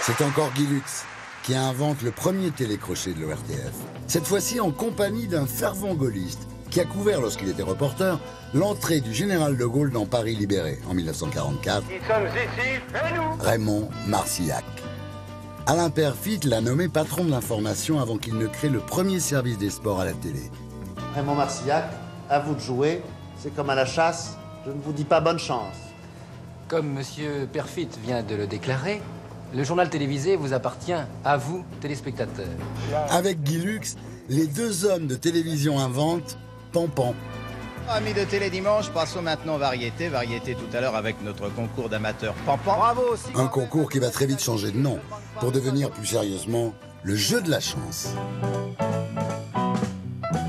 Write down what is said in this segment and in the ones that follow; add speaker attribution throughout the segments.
Speaker 1: C'est encore Guy Lux qui invente le premier télécrochet de l'ORTF. Cette fois-ci en compagnie d'un fervent gaulliste qui a couvert, lorsqu'il était reporter, l'entrée du général de Gaulle dans Paris libéré en 1944.
Speaker 2: Nous sommes ici, et nous
Speaker 1: Raymond Marcillac. Alain Peyrefitte l'a nommé patron de l'information avant qu'il ne crée le premier service des sports à la télé.
Speaker 3: Raymond Marcillac, à vous de jouer. C'est comme à la chasse, je ne vous dis pas bonne chance.
Speaker 4: Comme M. Peyrefitte vient de le déclarer, le journal télévisé vous appartient, à vous, téléspectateurs.
Speaker 1: Avec Guy Lux, les deux hommes de télévision inventent Pampan.
Speaker 5: Amis de Télé Dimanche, passons maintenant aux variétés. Variétés tout à l'heure avec notre concours d'amateurs Pampan.
Speaker 2: Bravo aussi.
Speaker 1: Un concours qui va très vite changer de nom pour devenir plus sérieusement le jeu de la chance.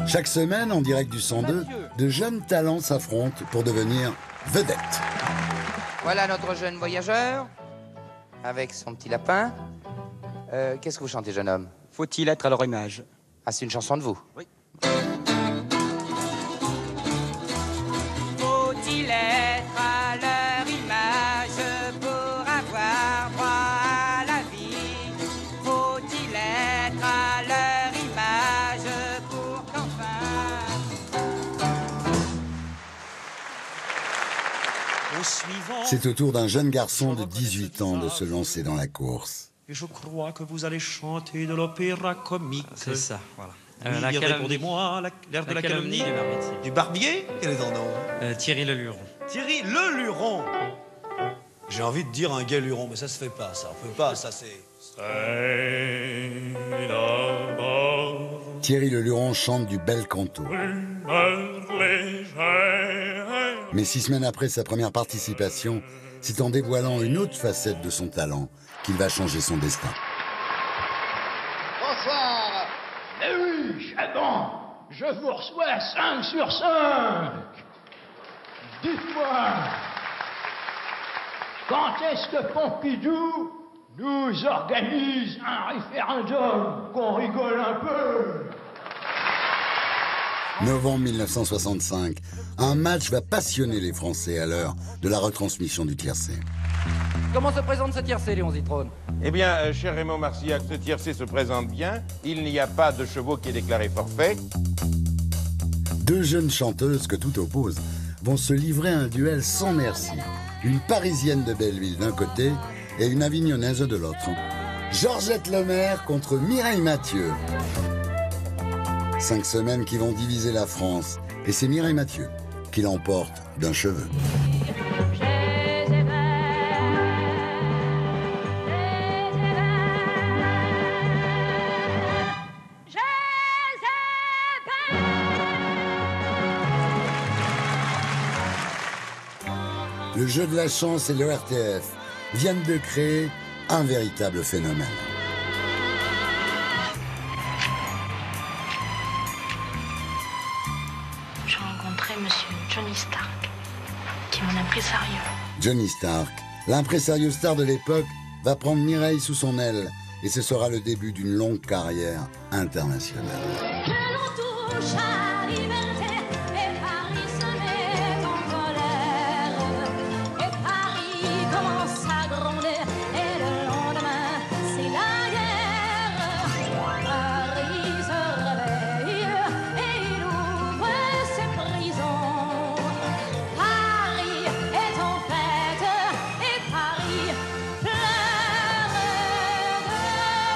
Speaker 1: Chaque semaine, en direct du 102, de jeunes talents s'affrontent pour devenir vedettes.
Speaker 6: Voilà notre jeune voyageur, avec son petit lapin. Qu'est-ce que vous chantez, jeune homme?
Speaker 7: Faut-il être à leur image?
Speaker 6: Ah, c'est une chanson de vous?
Speaker 7: Oui.
Speaker 8: Faut-il être à leur image pour avoir droit à la vie? Faut-il être à leur image pour qu'enfin...
Speaker 1: C'est au tour d'un jeune garçon de 18 ans de se lancer dans la course.
Speaker 9: Et je crois que vous allez chanter de l'opéra comique.
Speaker 7: C'est ça, voilà.
Speaker 9: Oui, répondez-moi, l'air de la calomnie. Du Barbier? Quel est ton nom?
Speaker 7: Thierry Leluron.
Speaker 9: Thierry Leluron. J'ai envie de dire un gay luron, mais ça se fait pas, ça. On peut pas, ça c'est...
Speaker 1: Thierry Leluron chante du bel canto. Mais 6 semaines après sa première participation, c'est en dévoilant une autre facette de son talent qu'il va changer son destin.
Speaker 2: Bonsoir. Eh oui, Chabon, je vous reçois 5 sur 5. Dites-moi, quand est-ce que Pompidou nous organise un référendum, qu'on rigole un peu?
Speaker 1: Novembre 1965, un match va passionner les Français à l'heure de la retransmission du tiercé.
Speaker 4: Comment se présente ce tiercé, Léon Zitrone?
Speaker 10: Eh bien, cher Raymond Marcillac, ce tiercé se présente bien. Il n'y a pas de chevaux qui est déclaré forfait.
Speaker 1: Deux jeunes chanteuses que tout oppose vont se livrer à un duel sans merci. Une Parisienne de Belleville d'un côté et une Avignonnaise de l'autre. Georgette Lemaire contre Mireille Mathieu. 5 semaines qui vont diviser la France. Et c'est Mireille Mathieu qui l'emporte d'un cheveu. Le jeu de la chance et l'ORTF viennent de créer un véritable phénomène.
Speaker 11: J'ai rencontré monsieur Johnny Stark, qui est mon impresario.
Speaker 1: Johnny Stark, l'impresario star de l'époque, va prendre Mireille sous son aile et ce sera le début d'une longue carrière internationale.
Speaker 8: Que l'on touche à la liberté, et Paris se met en colère. Et Paris commence à gronder, et le lendemain, c'est la guerre. Paris se réveille, et il ouvre ses prisons. Paris est en fête, et Paris pleure de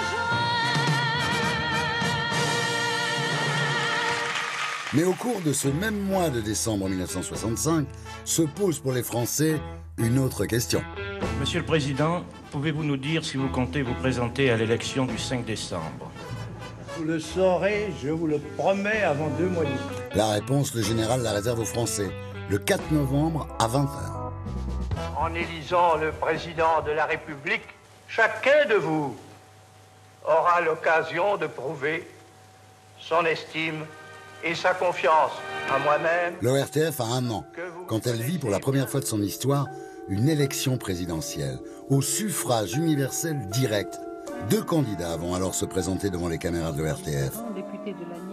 Speaker 8: joie.
Speaker 1: Mais au cours de ce même mois de décembre 1965, se pose pour les Français une autre question.
Speaker 12: Monsieur le Président, pouvez-vous nous dire si vous comptez vous présenter à l'élection du 5 décembre?
Speaker 13: Vous le saurez, je vous le promets, avant 2 mois.
Speaker 1: La réponse, le général la réserve aux Français, le 4 novembre à 20h.
Speaker 2: En élisant le président de la République, chacun de vous aura l'occasion de prouver son estime et sa confiance à moi-même.
Speaker 1: L'ORTF a 1 an, quand elle vit pour la première fois de son histoire une élection présidentielle, au suffrage universel direct. 2 candidats vont alors se présenter devant les caméras de l'ORTF.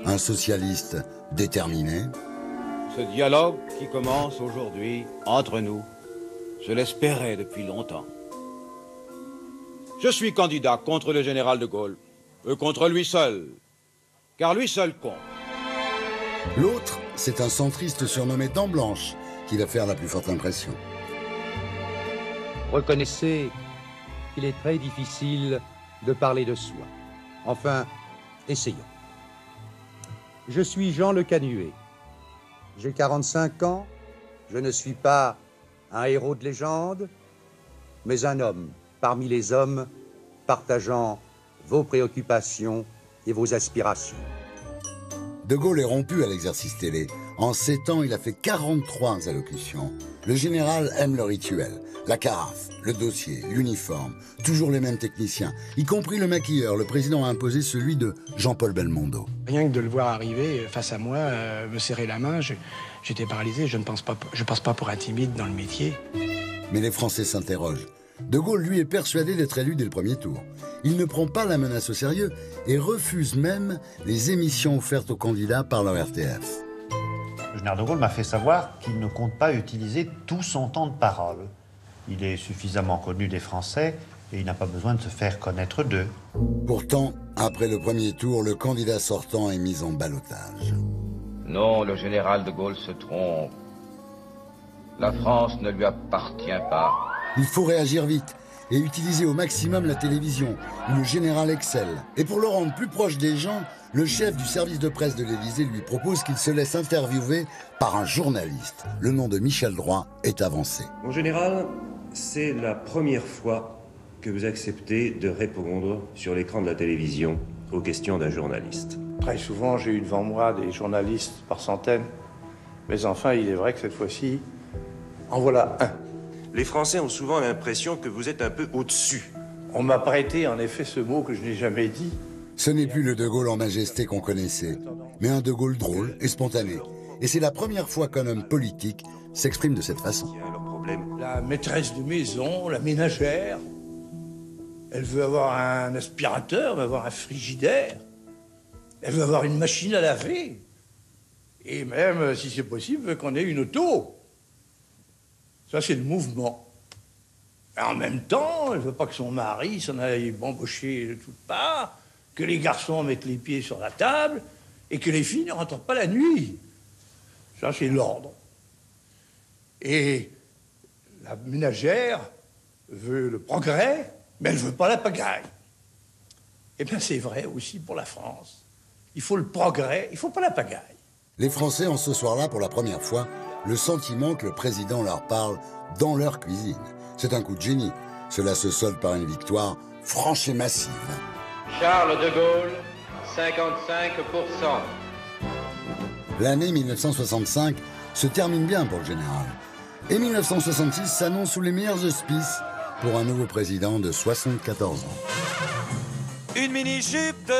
Speaker 1: Un socialiste déterminé.
Speaker 14: Ce dialogue qui commence aujourd'hui entre nous, je l'espérais depuis longtemps. Je suis candidat contre le général de Gaulle. Contre lui seul. Car lui seul compte.
Speaker 1: L'autre, c'est un centriste surnommé Dent Blanche qui va faire la plus forte impression.
Speaker 15: Reconnaissez qu'il est très difficile de parler de soi. Enfin, essayons. Je suis Jean Le Canuet. J'ai 45 ans. Je ne suis pas un héros de légende, mais un homme parmi les hommes partageant vos préoccupations et vos aspirations.
Speaker 1: De Gaulle est rompu à l'exercice télé. En 7 ans, il a fait 43 allocutions. Le général aime le rituel, la carafe, le dossier, l'uniforme, toujours les mêmes techniciens, y compris le maquilleur. Le président a imposé celui de Jean-Paul Belmondo.
Speaker 16: Rien que de le voir arriver face à moi, me serrer la main, j'étais paralysé. Je passe pas pour un timide dans le métier.
Speaker 1: Mais les Français s'interrogent. De Gaulle, lui, est persuadé d'être élu dès le premier tour. Il ne prend pas la menace au sérieux et refuse même les émissions offertes aux candidats par la RTF.
Speaker 3: Le général de Gaulle m'a fait savoir qu'il ne compte pas utiliser tout son temps de parole. Il est suffisamment connu des Français et il n'a pas besoin de se faire connaître d'eux.
Speaker 1: Pourtant, après le premier tour, le candidat sortant est mis en ballottage.
Speaker 17: Non, le général de Gaulle se trompe. La France ne lui appartient pas.
Speaker 1: Il faut réagir vite et utiliser au maximum la télévision, où le général excelle. Et pour le rendre plus proche des gens, le chef du service de presse de l'Élysée lui propose qu'il se laisse interviewer par un journaliste. Le nom de Michel Droit est avancé.
Speaker 18: Mon général, c'est la première fois que vous acceptez de répondre sur l'écran de la télévision aux questions d'un journaliste.
Speaker 13: Très souvent, j'ai eu devant moi des journalistes par centaines. Mais enfin, il est vrai que cette fois-ci, en voilà un.
Speaker 18: Les Français ont souvent l'impression que vous êtes un peu au-dessus.
Speaker 13: On m'a prêté en effet ce mot que je n'ai jamais dit.
Speaker 1: Ce n'est plus le De Gaulle en majesté qu'on connaissait, mais un De Gaulle drôle et spontané. Et c'est la première fois qu'un homme politique s'exprime de cette façon.
Speaker 13: La maîtresse de maison, la ménagère, elle veut avoir un aspirateur, elle veut avoir un frigidaire, elle veut avoir une machine à laver. Et même, si c'est possible, qu'on ait une auto. Ça, c'est le mouvement. Et en même temps, elle ne veut pas que son mari s'en aille bambocher de toutes parts, que les garçons mettent les pieds sur la table et que les filles ne rentrent pas la nuit. Ça, c'est l'ordre. Et la ménagère veut le progrès, mais elle ne veut pas la pagaille. Eh bien, c'est vrai aussi pour la France. Il faut le progrès, il ne faut pas la pagaille.
Speaker 1: Les Français ont ce soir-là, pour la première fois, le sentiment que le président leur parle dans leur cuisine. C'est un coup de génie. Cela se solde par une victoire franche et massive.
Speaker 2: Charles de Gaulle, 55%.
Speaker 1: L'année 1965 se termine bien pour le général. Et 1966 s'annonce sous les meilleurs auspices pour un nouveau président de 74 ans.
Speaker 19: Une mini-jupe de